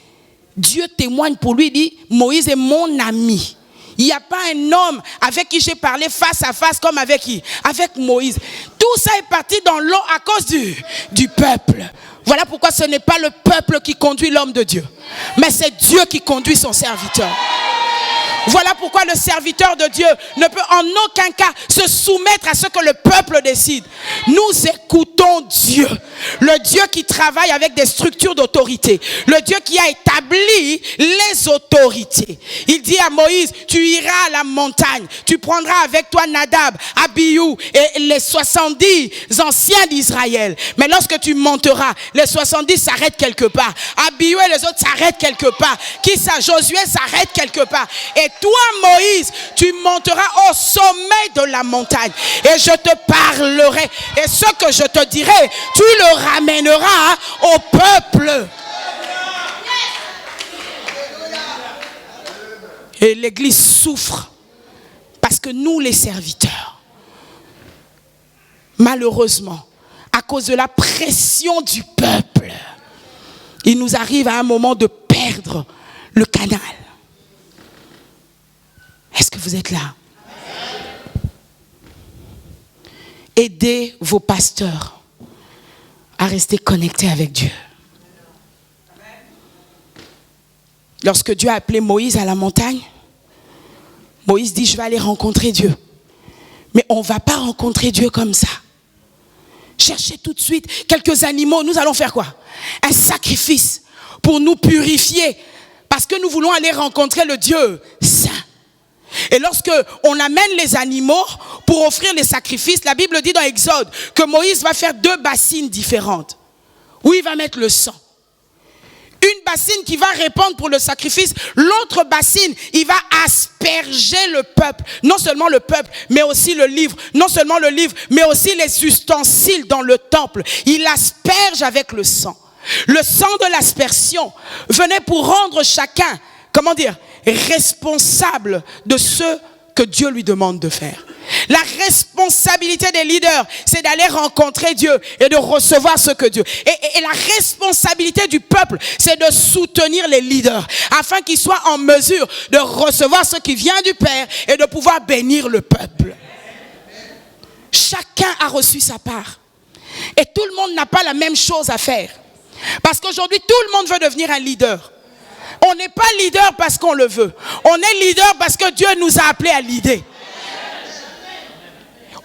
[SPEAKER 1] Dieu témoigne pour lui, dit, Moïse est mon ami. Il n'y a pas un homme avec qui j'ai parlé face à face comme avec qui? Avec Moïse. Tout ça est parti dans l'eau à cause du peuple. Voilà pourquoi ce n'est pas le peuple qui conduit l'homme de Dieu, mais c'est Dieu qui conduit son serviteur. Voilà pourquoi le serviteur de Dieu ne peut en aucun cas se soumettre à ce que le peuple décide. Nous écoutons Dieu, le Dieu qui travaille avec des structures d'autorité, le Dieu qui a établi les autorités. Il dit à Moïse, tu iras à la montagne, tu prendras avec toi Nadab, Abihu et les 70 anciens d'Israël. Mais lorsque tu monteras, les 70 s'arrêtent quelque part. Abihu et les autres s'arrêtent quelque part. Qui ça? Josué s'arrête quelque part. Et toi, Moïse, tu monteras au sommet de la montagne et je te parlerai. Et ce que je te dirai, tu le ramèneras au peuple. Et l'Église souffre parce que nous, les serviteurs, malheureusement, à cause de la pression du peuple, il nous arrive à un moment de perdre le canal. Est-ce que vous êtes là? Aidez vos pasteurs à rester connectés avec Dieu. Lorsque Dieu a appelé Moïse à la montagne, Moïse dit, je vais aller rencontrer Dieu. Mais on ne va pas rencontrer Dieu comme ça. Cherchez tout de suite quelques animaux. Nous allons faire quoi? Un sacrifice pour nous purifier. Parce que nous voulons aller rencontrer le Dieu saint. Et lorsque on amène les animaux pour offrir les sacrifices, la Bible dit dans Exode que Moïse va faire 2 bassines différentes. Où il va mettre le sang. Une bassine qui va répandre pour le sacrifice. L'autre bassine, il va asperger le peuple. Non seulement le peuple, mais aussi le livre. Non seulement le livre, mais aussi les ustensiles dans le temple. Il asperge avec le sang. Le sang de l'aspersion venait pour rendre chacun, comment dire, responsable de ce que Dieu lui demande de faire. La responsabilité des leaders, c'est d'aller rencontrer Dieu et de recevoir ce que Dieu... Et la responsabilité du peuple, c'est de soutenir les leaders afin qu'ils soient en mesure de recevoir ce qui vient du Père et de pouvoir bénir le peuple. Chacun a reçu sa part. Et tout le monde n'a pas la même chose à faire. Parce qu'aujourd'hui, tout le monde veut devenir un leader. On n'est pas leader parce qu'on le veut. On est leader parce que Dieu nous a appelés à leader.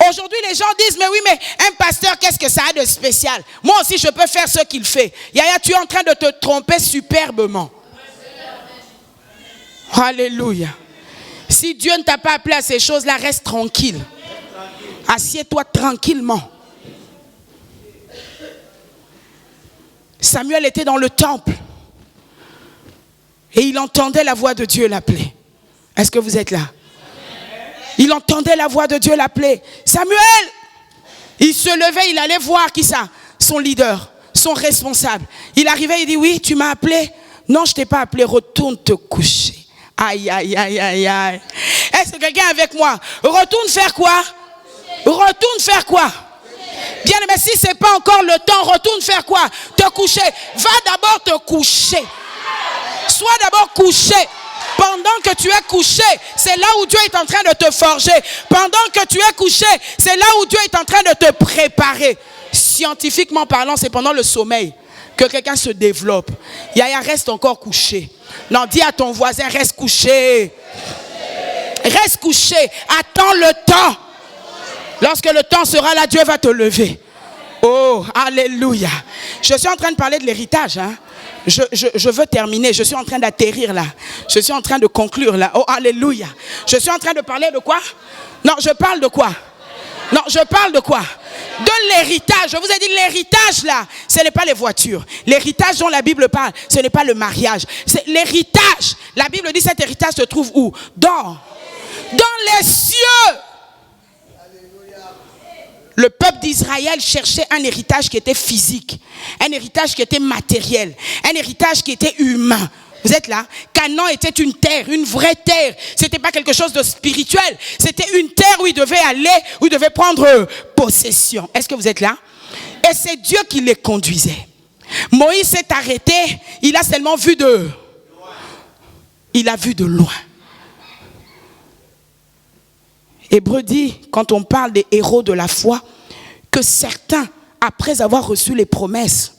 [SPEAKER 1] Aujourd'hui, les gens disent, mais oui, mais un pasteur, qu'est-ce que ça a de spécial? Moi aussi, je peux faire ce qu'il fait. Yaya, tu es en train de te tromper superbement. Alléluia. Si Dieu ne t'a pas appelé à ces choses-là, reste tranquille. Assieds-toi tranquillement. Samuel était dans le temple. Et il entendait la voix de Dieu l'appeler. Est-ce que vous êtes là? Il entendait la voix de Dieu l'appeler. Samuel! Il se levait, il allait voir qui ça? Son leader, son responsable. Il arrivait, il dit, oui, tu m'as appelé? Non, je ne t'ai pas appelé, retourne te coucher. Aïe, aïe, aïe, aïe, aïe. Est-ce que quelqu'un est avec moi? Retourne faire quoi? Retourne faire quoi? Bien, mais si ce n'est pas encore le temps, retourne faire quoi? Te coucher. Va d'abord te coucher. Sois d'abord couché. Pendant que tu es couché, c'est là où Dieu est en train de te forger. Pendant que tu es couché, c'est là où Dieu est en train de te préparer. Scientifiquement parlant, c'est pendant le sommeil que quelqu'un se développe. Yaya, reste encore couché. Non, dis à ton voisin, reste couché. Reste couché. Attends le temps. Lorsque le temps sera là, Dieu va te lever. Oh, alléluia. Je suis en train de parler de l'héritage, hein. Je veux terminer. Je suis en train d'atterrir là. Je suis en train de conclure là. Oh, alléluia. Je suis en train de parler de quoi? Non, je parle de quoi? Non, je parle de quoi? De l'héritage. Je vous ai dit l'héritage là, ce n'est pas les voitures. L'héritage dont la Bible parle, ce n'est pas le mariage. C'est l'héritage. La Bible dit cet héritage se trouve où? Dans les cieux. Le peuple d'Israël cherchait un héritage qui était physique, un héritage qui était matériel, un héritage qui était humain. Vous êtes là? Canaan était une terre, une vraie terre. C'était pas quelque chose de spirituel. C'était une terre où il devait aller, où il devait prendre possession. Est-ce que vous êtes là? Et c'est Dieu qui les conduisait. Moïse s'est arrêté, il a seulement vu de... Il a vu de loin. Hébreu dit, quand on parle des héros de la foi, que certains, après avoir reçu les promesses,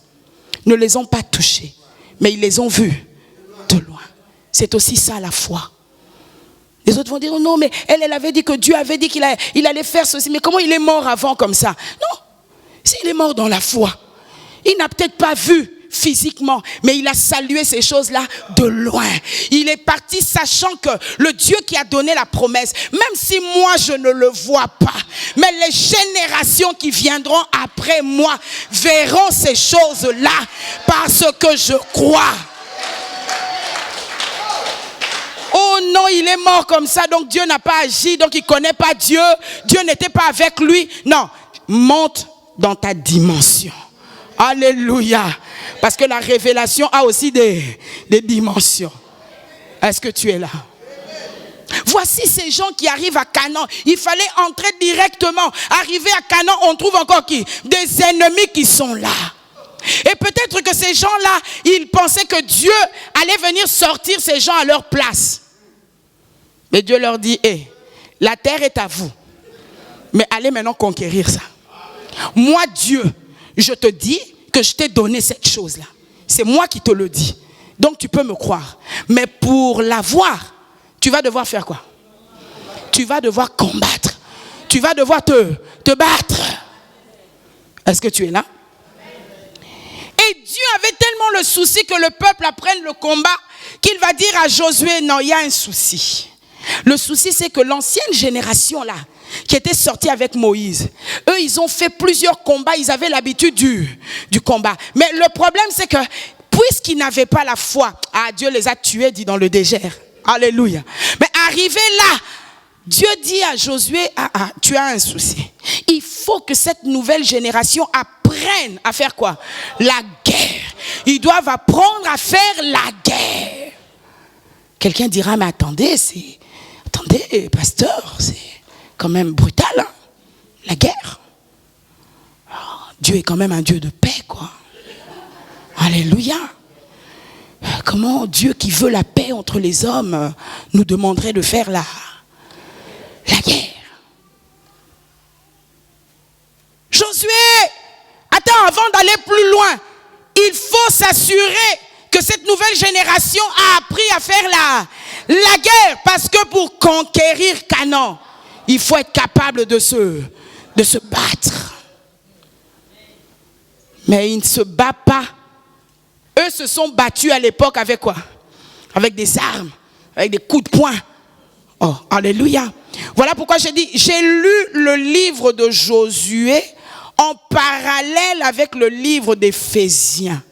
[SPEAKER 1] ne les ont pas touchés, mais ils les ont vus de loin. C'est aussi ça la foi. Les autres vont dire, oh non, mais elle avait dit que Dieu avait dit qu'il allait faire ceci. Mais comment il est mort avant comme ça? Non, s'il est mort dans la foi, il n'a peut-être pas vu physiquement, mais il a salué ces choses-là de loin. Il est parti sachant que le Dieu qui a donné la promesse, même si moi je ne le vois pas, mais les générations qui viendront après moi verront ces choses-là parce que je crois. Oh non, il est mort comme ça, donc Dieu n'a pas agi, donc il ne connaît pas Dieu. Dieu n'était pas avec lui. Non, monte dans ta dimension. Alléluia. Parce que la révélation a aussi des dimensions. Est-ce que tu es là? Voici ces gens qui arrivent à Canaan. Il fallait entrer directement. Arriver à Canaan, on trouve encore qui? Des ennemis qui sont là. Et peut-être que ces gens-là, ils pensaient que Dieu allait venir sortir ces gens à leur place. Mais Dieu leur dit, la terre est à vous. Mais allez maintenant conquérir ça. Moi, Dieu, je te dis que je t'ai donné cette chose-là. C'est moi qui te le dis. Donc tu peux me croire. Mais pour l'avoir, tu vas devoir faire quoi? Tu vas devoir combattre. Tu vas devoir te battre. Est-ce que tu es là? Et Dieu avait tellement le souci que le peuple apprenne le combat qu'il va dire à Josué, non, il y a un souci. Le souci, c'est que l'ancienne génération là, qui était sortie avec Moïse, eux, ils ont fait plusieurs combats, ils avaient l'habitude du combat. Mais le problème, c'est que, puisqu'ils n'avaient pas la foi, Dieu les a tués, dit dans le désert. Alléluia. Mais arrivé là, Dieu dit à Josué, tu as un souci. Il faut que cette nouvelle génération apprenne à faire quoi? La guerre. Ils doivent apprendre à faire la guerre. Quelqu'un dira, mais attendez, pasteur, c'est quand même brutal, hein? La guerre. Dieu est quand même un Dieu de paix, quoi. Alléluia. Comment Dieu qui veut la paix entre les hommes nous demanderait de faire la guerre? Josué, attends, avant d'aller plus loin, il faut s'assurer que cette nouvelle génération a appris à faire la guerre. Parce que pour conquérir Canaan, il faut être capable de se battre. Mais il ne se bat pas. Eux se sont battus à l'époque avec quoi? Avec des armes, avec des coups de poing. Oh, alléluia. Voilà pourquoi j'ai dit, j'ai lu le livre de Josué en parallèle avec le livre d'Éphésiens.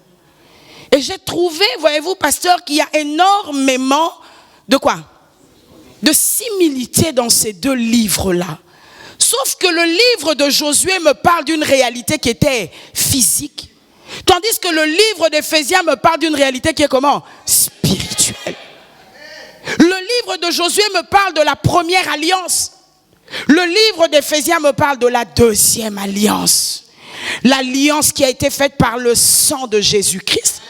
[SPEAKER 1] Et j'ai trouvé, voyez-vous, pasteur, qu'il y a énormément de quoi? De similitudes dans ces deux livres-là. Sauf que le livre de Josué me parle d'une réalité qui était physique. Tandis que le livre d'Éphésiens me parle d'une réalité qui est comment? Spirituelle. Le livre de Josué me parle de la première alliance. Le livre d'Éphésiens me parle de la deuxième alliance. L'alliance qui a été faite par le sang de Jésus-Christ.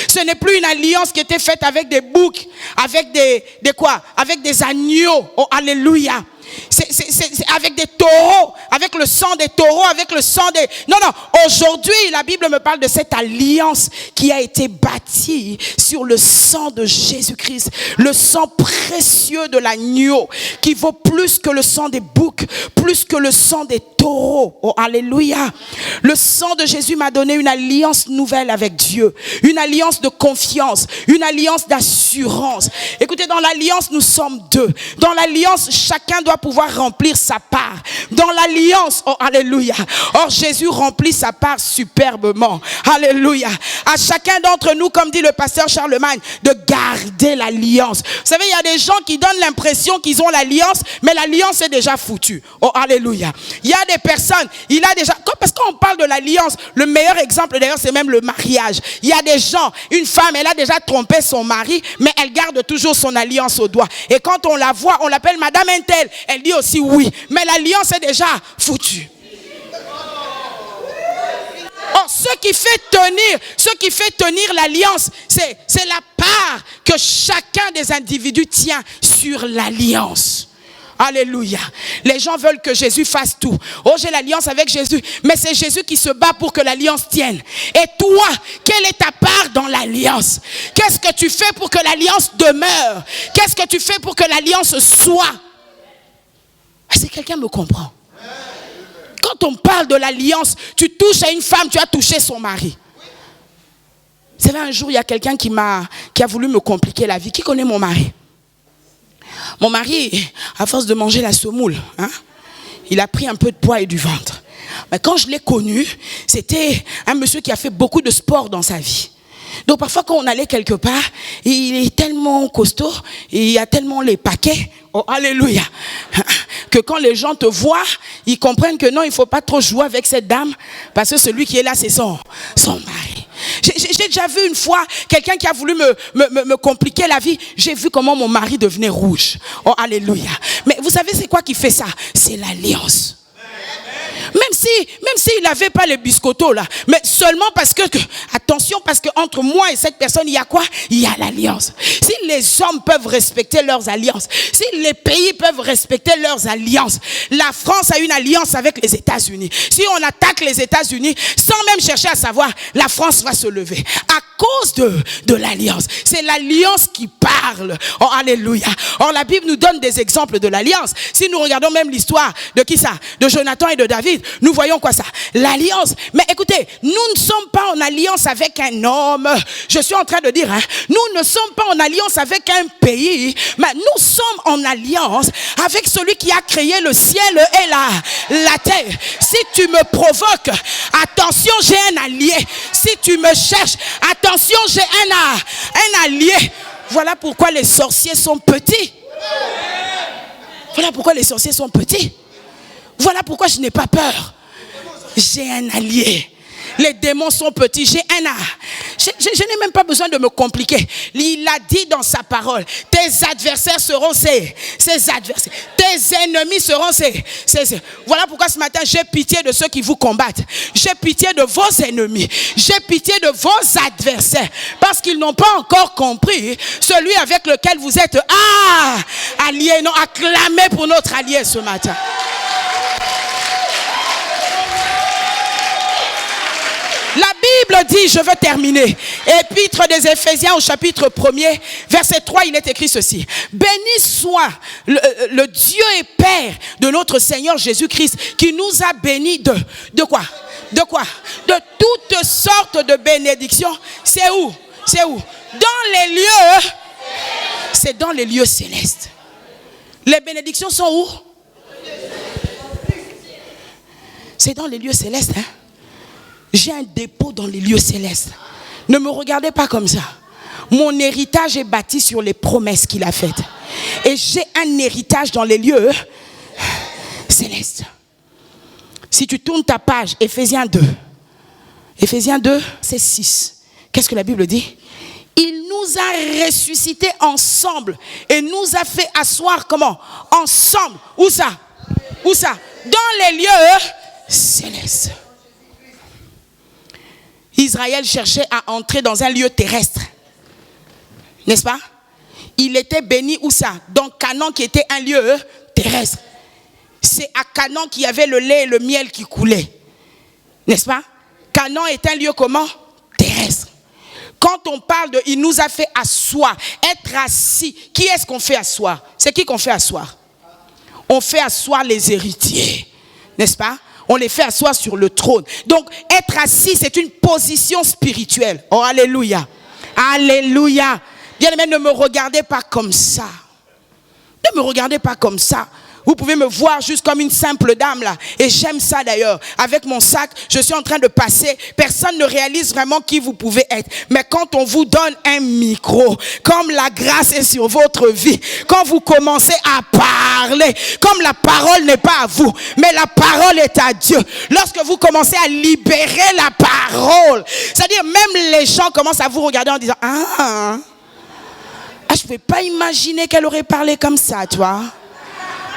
[SPEAKER 1] Ce n'est plus une alliance qui était faite avec des boucs, avec des quoi? Avec des agneaux. Oh, alléluia. C'est avec des taureaux, avec le sang des taureaux, avec le sang des... Non, aujourd'hui, la Bible me parle de cette alliance qui a été bâtie sur le sang de Jésus-Christ. Le sang précieux de l'agneau qui vaut plus que le sang des boucs, plus que le sang des taureaux. Oh, alléluia. Le sang de Jésus m'a donné une alliance nouvelle avec Dieu. Une alliance de confiance, une alliance d'assurance. Écoutez, dans l'alliance, nous sommes deux. Dans l'alliance, chacun doit pouvoir remplir sa part. Dans l'alliance, oh alléluia. Or Jésus remplit sa part superbement. Alléluia. À chacun d'entre nous, comme dit le pasteur Charlemagne, de garder l'alliance. Vous savez, il y a des gens qui donnent l'impression qu'ils ont l'alliance, mais l'alliance est déjà foutue. Oh alléluia. Il y a des personnes, il a déjà, parce qu'on parle de l'alliance, le meilleur exemple d'ailleurs c'est même le mariage. Il y a des gens, une femme, elle a déjà trompé son mari, mais elle garde toujours son alliance au doigt. Et quand on la voit, on l'appelle Madame Intel. Elle dit aussi oui, mais l'alliance est déjà foutue. Or, ce qui fait tenir l'alliance, c'est la part que chacun des individus tient sur l'alliance. Alléluia. Les gens veulent que Jésus fasse tout. Oh, j'ai l'alliance avec Jésus. Mais c'est Jésus qui se bat pour que l'alliance tienne. Et toi, quelle est ta part dans l'alliance? Qu'est-ce que tu fais pour que l'alliance demeure? Qu'est-ce que tu fais pour que l'alliance soit? Est-ce que quelqu'un me comprend? Quand on parle de l'alliance, tu touches à une femme, tu as touché son mari. C'est là un jour, il y a quelqu'un qui a voulu me compliquer la vie. Qui connaît mon mari? Mon mari, à force de manger la semoule, il a pris un peu de poids et du ventre. Mais quand je l'ai connu, c'était un monsieur qui a fait beaucoup de sport dans sa vie. Donc parfois quand on allait quelque part, il est tellement costaud, il y a tellement les paquets, oh alléluia, que quand les gens te voient, ils comprennent que non, il ne faut pas trop jouer avec cette dame, parce que celui qui est là, c'est son mari. J'ai déjà vu une fois quelqu'un qui a voulu me compliquer la vie. J'ai vu comment mon mari devenait rouge. Oh alléluia. Mais vous savez c'est quoi qui fait ça? C'est l'alliance. Même s'il n'avait pas les biscottos là, mais seulement parce que, attention, parce qu'entre moi et cette personne, il y a quoi? Il y a l'alliance. Si les hommes peuvent respecter leurs alliances, si les pays peuvent respecter leurs alliances, la France a une alliance avec les États-Unis. Si on attaque les États-Unis, sans même chercher à savoir, la France va se lever. À cause de l'alliance. C'est l'alliance qui parle. Oh, alléluia. Or, la Bible nous donne des exemples de l'alliance. Si nous regardons même l'histoire de qui ça? De Jonathan et de David. Nous voyons quoi ça? L'alliance. Mais écoutez, nous ne sommes pas en alliance avec un homme. Je suis en train de dire, nous ne sommes pas en alliance avec un pays, mais nous sommes en alliance avec celui qui a créé le ciel et la terre. Si tu me provoques, attention, j'ai un allié. Si tu me cherches, attention, j'ai un allié. Voilà pourquoi les sorciers sont petits. Voilà pourquoi les sorciers sont petits. Voilà pourquoi je n'ai pas peur. J'ai un allié. Les démons sont petits. Je n'ai même pas besoin de me compliquer. Il a dit dans sa parole, tes adversaires seront ses adversaires. Tes ennemis seront ses. Voilà pourquoi ce matin, j'ai pitié de ceux qui vous combattent. J'ai pitié de vos ennemis. J'ai pitié de vos adversaires. Parce qu'ils n'ont pas encore compris celui avec lequel vous êtes alliés. Non, acclamez pour notre allié ce matin. La Bible dit, je veux terminer, Épître des Éphésiens au chapitre 1er, verset 3, il est écrit ceci. Béni soit le Dieu et Père de notre Seigneur Jésus-Christ qui nous a bénis de quoi? De quoi? De toutes sortes de bénédictions. C'est où? C'est où? Dans les lieux, c'est dans les lieux célestes. Les bénédictions sont où? C'est dans les lieux célestes, J'ai un dépôt dans les lieux célestes. Ne me regardez pas comme ça. Mon héritage est bâti sur les promesses qu'il a faites. Et j'ai un héritage dans les lieux célestes. Si tu tournes ta page, Éphésiens 2. Éphésiens 2, c'est 6. Qu'est-ce que la Bible dit? Il nous a ressuscités ensemble et nous a fait asseoir comment? Ensemble. Où ça? Où ça? Dans les lieux célestes. Israël cherchait à entrer dans un lieu terrestre. N'est-ce pas? Il était béni où ça? Dans Canaan qui était un lieu terrestre. C'est à Canaan qu'il y avait le lait et le miel qui coulaient. N'est-ce pas? Canaan est un lieu comment? Terrestre. Quand on parle de il nous a fait asseoir, être assis, qui est-ce qu'on fait asseoir? C'est qui qu'on fait asseoir? On fait asseoir les héritiers. N'est-ce pas? On les fait asseoir sur le trône. Donc, être assis, c'est une position spirituelle. Oh, alléluia. Alléluia. Bien-aimés, ne me regardez pas comme ça. Ne me regardez pas comme ça. Vous pouvez me voir juste comme une simple dame là. Et j'aime ça d'ailleurs. Avec mon sac, je suis en train de passer. Personne ne réalise vraiment qui vous pouvez être. Mais quand on vous donne un micro, comme la grâce est sur votre vie, quand vous commencez à parler, comme la parole n'est pas à vous, mais la parole est à Dieu. Lorsque vous commencez à libérer la parole, c'est-à-dire même les gens commencent à vous regarder en disant je ne peux pas imaginer qu'elle aurait parlé comme ça, tu vois.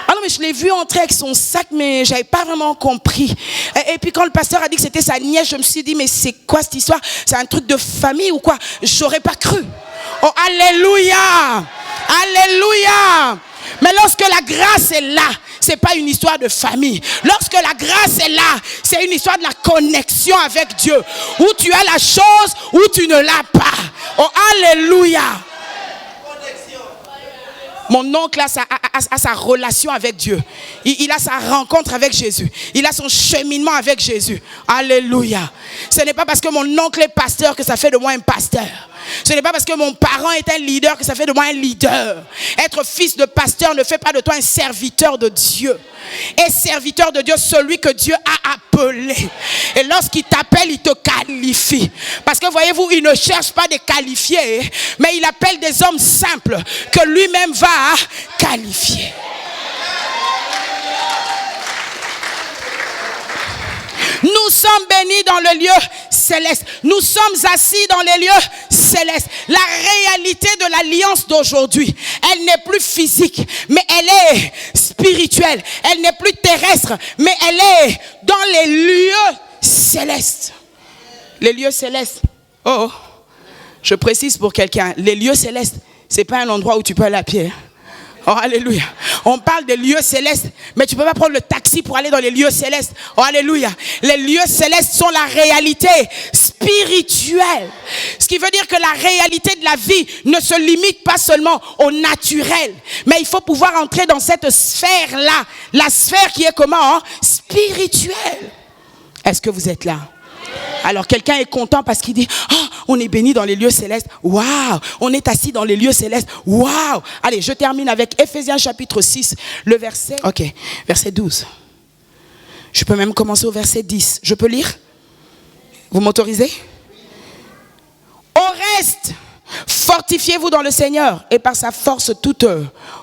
[SPEAKER 1] Ah non, mais je l'ai vu entrer avec son sac, mais je n'avais pas vraiment compris. Et puis quand le pasteur a dit que c'était sa nièce, je me suis dit, mais c'est quoi cette histoire? C'est un truc de famille ou quoi? Je n'aurais pas cru. Oh, alléluia! Alléluia! Mais lorsque la grâce est là, c'est pas une histoire de famille. Lorsque la grâce est là, c'est une histoire de la connexion avec Dieu. Où tu as la chose, où tu ne l'as pas. Oh, alléluia. Mon oncle a sa relation avec Dieu. Il a sa rencontre avec Jésus. Il a son cheminement avec Jésus. Alléluia. Ce n'est pas parce que mon oncle est pasteur que ça fait de moi un pasteur. Ce n'est pas parce que mon parent est un leader que ça fait de moi un leader. Être fils de pasteur ne fait pas de toi un serviteur de Dieu. Et serviteur de Dieu, celui que Dieu a appelé. Et lorsqu'il t'appelle, il te qualifie. Parce que voyez-vous, il ne cherche pas des qualifiés, mais il appelle des hommes simples que lui-même va qualifier. Nous sommes bénis dans le lieu céleste. Nous sommes assis dans les lieux célestes. La réalité de l'alliance d'aujourd'hui, elle n'est plus physique, mais elle est spirituelle. Elle n'est plus terrestre, mais elle est dans les lieux célestes. Les lieux célestes. Oh, je précise pour quelqu'un, les lieux célestes, c'est pas un endroit où tu peux aller à pied. Oh, alléluia. On parle des lieux célestes, mais tu ne peux pas prendre le taxi pour aller dans les lieux célestes. Oh, alléluia. Les lieux célestes sont la réalité spirituelle. Ce qui veut dire que la réalité de la vie ne se limite pas seulement au naturel, mais il faut pouvoir entrer dans cette sphère-là. La sphère qui est comment? Spirituelle. Est-ce que vous êtes là? Alors quelqu'un est content parce qu'il dit « Oh, on est béni dans les lieux célestes. Waouh, on est assis dans les lieux célestes. Waouh. » Allez, je termine avec Ephésiens chapitre 6, le verset 12. Je peux même commencer au verset 10. Je peux lire? Vous m'autorisez? Au reste, fortifiez-vous dans le Seigneur et par sa force toute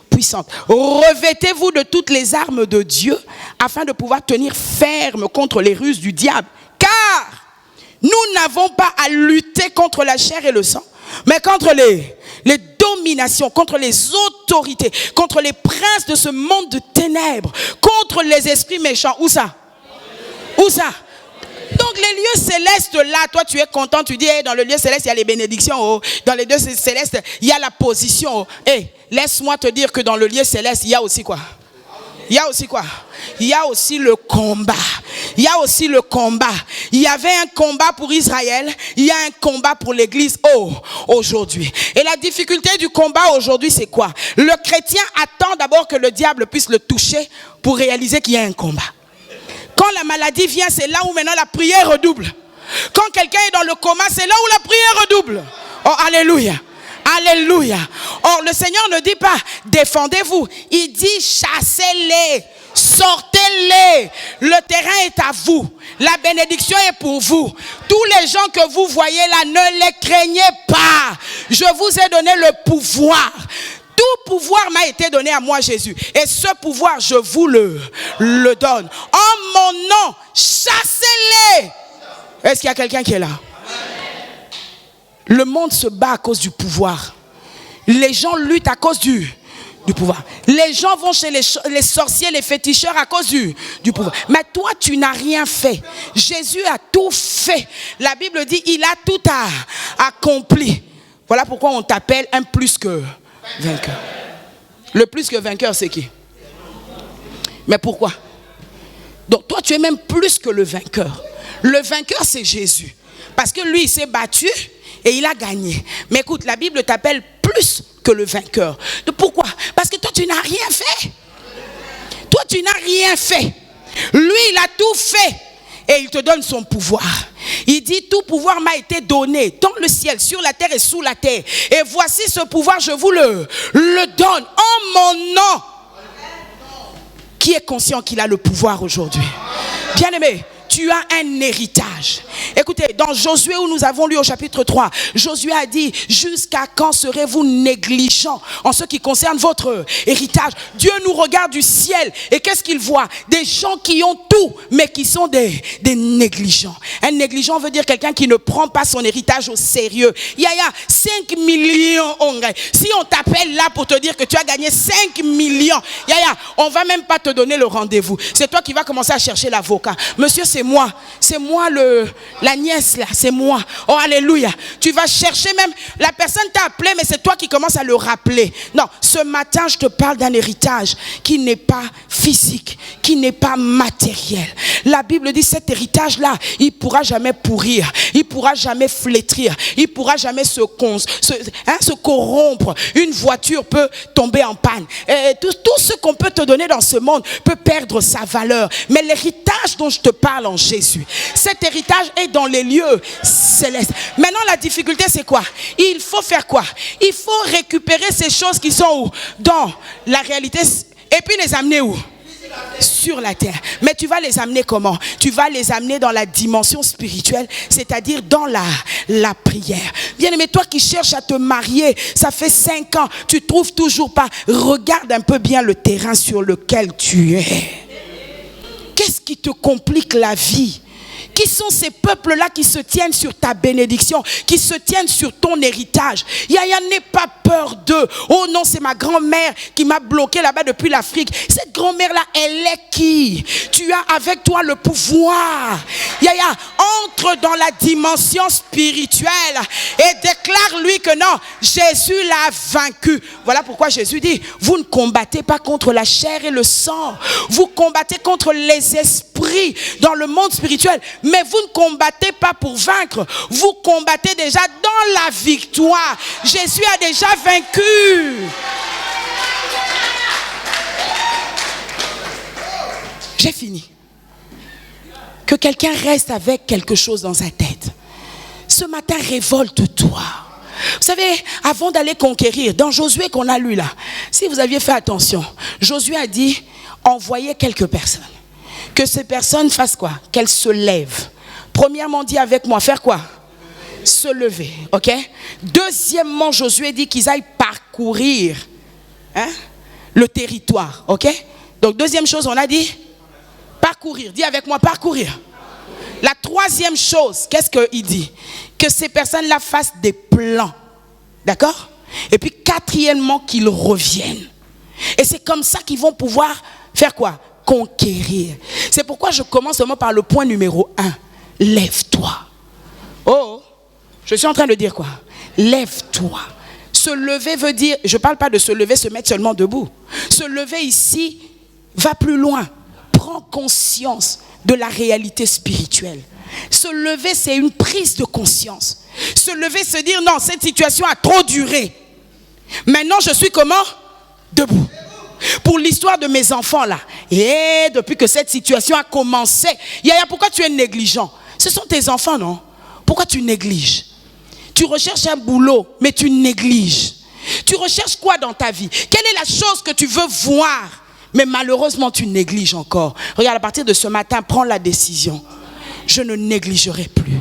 [SPEAKER 1] puissante. Revêtez-vous de toutes les armes de Dieu afin de pouvoir tenir ferme contre les ruses du diable. Car nous n'avons pas à lutter contre la chair et le sang, mais contre les dominations, contre les autorités, contre les princes de ce monde de ténèbres, contre les esprits méchants. Où ça? Où ça? Donc les lieux célestes là, toi tu es content, tu dis hey, dans le lieu céleste il y a les bénédictions, oh. Dans les lieux célestes il y a la position. Oh. Hey, laisse-moi te dire que dans le lieu céleste il y a aussi quoi? Il y a aussi quoi? Il y a aussi le combat. Il y a aussi le combat. Il y avait un combat pour Israël. Il y a un combat pour l'église aujourd'hui. Et la difficulté du combat aujourd'hui, c'est quoi? Le chrétien attend d'abord que le diable puisse le toucher pour réaliser qu'il y a un combat. Quand la maladie vient, c'est là où maintenant la prière redouble. Quand quelqu'un est dans le coma, c'est là où la prière redouble. Oh, alléluia. Alléluia. Or, le Seigneur ne dit pas défendez-vous. Il dit chassez-les, sortez-les. Le terrain est à vous. La bénédiction est pour vous. Tous les gens que vous voyez là, ne les craignez pas. Je vous ai donné le pouvoir. Tout pouvoir m'a été donné à moi, Jésus. Et ce pouvoir, je vous le donne. En mon nom, chassez-les. Est-ce qu'il y a quelqu'un qui est là? Le monde se bat à cause du pouvoir. Les gens luttent à cause du pouvoir. Les gens vont chez les sorciers, les féticheurs à cause du pouvoir. Mais toi, tu n'as rien fait. Jésus a tout fait. La Bible dit, il a tout accompli. Voilà pourquoi on t'appelle un plus que vainqueur. Le plus que vainqueur, c'est qui? Mais pourquoi? Donc toi, tu es même plus que le vainqueur. Le vainqueur, c'est Jésus. Parce que lui, il s'est battu. Et il a gagné. Mais écoute, la Bible t'appelle plus que le vainqueur. Pourquoi? Parce que toi, tu n'as rien fait. Toi, tu n'as rien fait. Lui, il a tout fait. Et il te donne son pouvoir. Il dit, tout pouvoir m'a été donné dans le ciel, sur la terre et sous la terre. Et voici ce pouvoir, je vous le donne en mon nom. Qui est conscient qu'il a le pouvoir aujourd'hui? Bien-aimé, tu as un héritage. Écoutez, dans Josué où nous avons lu au chapitre 3, Josué a dit, jusqu'à quand serez-vous négligents en ce qui concerne votre héritage? Dieu nous regarde du ciel et qu'est-ce qu'il voit? Des gens qui ont tout, mais qui sont des négligents. Un négligent veut dire quelqu'un qui ne prend pas son héritage au sérieux. Yaya, 5 millions. Si on t'appelle là pour te dire que tu as gagné 5 millions, Yaya, on va même pas te donner le rendez-vous. C'est toi qui vas commencer à chercher l'avocat. Monsieur, c'est moi la nièce là, c'est moi. Oh alléluia. Tu vas chercher même, la personne t'a appelé, mais c'est toi qui commences à le rappeler. Non, ce matin, je te parle d'un héritage qui n'est pas physique, qui n'est pas matériel. La Bible dit cet héritage-là, il ne pourra jamais pourrir, il ne pourra jamais flétrir, il ne pourra jamais se corrompre. Une voiture peut tomber en panne. Et tout ce qu'on peut te donner dans ce monde peut perdre sa valeur. Mais l'héritage dont je te parle en Jésus, cet héritage est dans les lieux célestes. Maintenant, la difficulté, c'est quoi? Il faut faire quoi? Il faut récupérer ces choses qui sont où? Dans la réalité. Et puis les amener où? Sur la terre. Mais tu vas les amener comment? Tu vas les amener dans la dimension spirituelle, c'est-à-dire dans la prière. Bien-aimé, toi qui cherches à te marier, ça fait 5 ans, tu trouves toujours pas. Regarde un peu bien le terrain sur lequel tu es. Qu'est-ce qui te complique la vie? Qui sont ces peuples-là qui se tiennent sur ta bénédiction, qui se tiennent sur ton héritage? Yaya, n'aie pas peur d'eux. Oh non, c'est ma grand-mère qui m'a bloqué là-bas depuis l'Afrique. Cette grand-mère-là, elle est qui? Tu as avec toi le pouvoir. Yaya, entre dans la dimension spirituelle et déclare-lui que non, Jésus l'a vaincu. Voilà pourquoi Jésus dit, vous ne combattez pas contre la chair et le sang. Vous combattez contre les esprits dans le monde spirituel. Mais vous ne combattez pas pour vaincre. Vous combattez déjà dans la victoire. Jésus a déjà vaincu. J'ai fini. Que quelqu'un reste avec quelque chose dans sa tête. Ce matin, révolte-toi. Vous savez, avant d'aller conquérir, dans Josué qu'on a lu là, si vous aviez fait attention, Josué a dit, envoyez quelques personnes. Que ces personnes fassent quoi? Qu'elles se lèvent. Premièrement, dis avec moi, faire quoi? Se lever, ok? Deuxièmement, Josué dit qu'ils aillent parcourir le territoire, ok? Donc, deuxième chose, on a dit parcourir. Dis avec moi, parcourir. La troisième chose, qu'est-ce qu'il dit? Que ces personnes-là fassent des plans, d'accord? Et puis, quatrièmement, qu'ils reviennent. Et c'est comme ça qu'ils vont pouvoir faire quoi? Conquérir. C'est pourquoi je commence seulement par le point numéro 1. Lève-toi. Oh, je suis en train de dire quoi? Lève-toi. Se lever veut dire, je ne parle pas de se lever, se mettre seulement debout. Se lever ici va plus loin. Prends conscience de la réalité spirituelle. Se lever, c'est une prise de conscience. Se lever, se dire non, cette situation a trop duré. Maintenant, je suis comment? Debout. Pour l'histoire de mes enfants là, et depuis que cette situation a commencé, Yaya, pourquoi tu es négligent? Ce sont tes enfants, non? Pourquoi tu négliges? Tu recherches un boulot, mais tu négliges. Tu recherches quoi dans ta vie? Quelle est la chose que tu veux voir? Mais malheureusement, tu négliges encore. Regarde, à partir de ce matin, prends la décision. Je ne négligerai plus.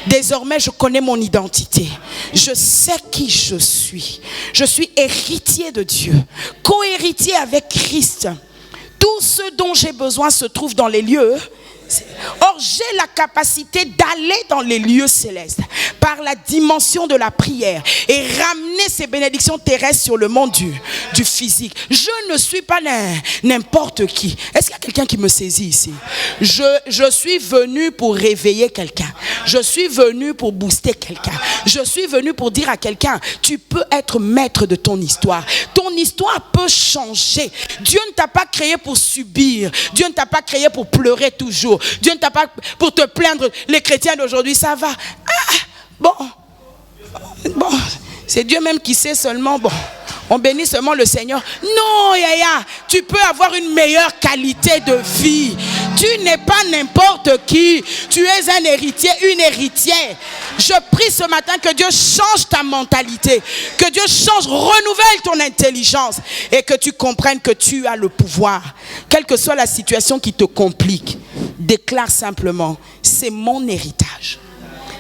[SPEAKER 1] Désormais, je connais mon identité. Je sais qui je suis. Je suis héritier de Dieu, co-héritier avec Christ. Tout ce dont j'ai besoin se trouve dans les lieux. Or, j'ai la capacité d'aller dans les lieux célestes par la dimension de la prière et ramener ces bénédictions terrestres sur le monde du physique. Je ne suis pas n'importe qui. Est-ce qu'il y a quelqu'un qui me saisit ici? Je suis venu pour réveiller quelqu'un. Je suis venu pour booster quelqu'un. Je suis venu pour dire à quelqu'un, tu peux être maître de ton histoire. Ton histoire peut changer. Dieu ne t'a pas créé pour subir. Dieu ne t'a pas créé pour pleurer toujours. Dieu ne t'a pas pour te plaindre. Les chrétiens d'aujourd'hui, ça va. Bon, c'est Dieu même qui sait seulement. Bon, on bénit seulement le Seigneur. Non, Yaya, tu peux avoir une meilleure qualité de vie. Tu n'es pas n'importe qui. Tu es un héritier, une héritière. Je prie ce matin que Dieu change ta mentalité, que Dieu change, renouvelle ton intelligence et que tu comprennes que tu as le pouvoir. Quelle que soit la situation qui te complique, déclare simplement, c'est mon héritage.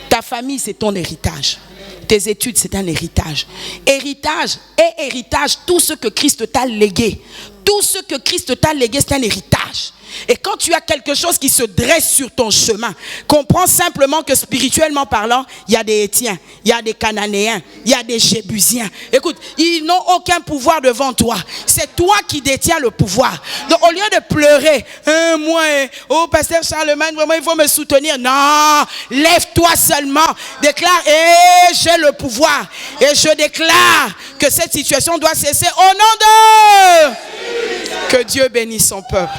[SPEAKER 1] Ta famille, c'est ton héritage. Tes études, c'est un héritage. Héritage et héritage, tout ce que Christ t'a légué. Tout ce que Christ t'a légué, c'est un héritage. Et quand tu as quelque chose qui se dresse sur ton chemin, comprends simplement que spirituellement parlant, il y a des Hétiens, il y a des Cananéens, il y a des Jébusiens. Écoute, ils n'ont aucun pouvoir devant toi. C'est toi qui détiens le pouvoir. Donc au lieu de pleurer, moi, oh pasteur Charlemagne, vraiment il faut me soutenir. Non, lève-toi seulement. Déclare, j'ai le pouvoir. Et je déclare que cette situation doit cesser au nom de... Que Dieu bénisse son peuple.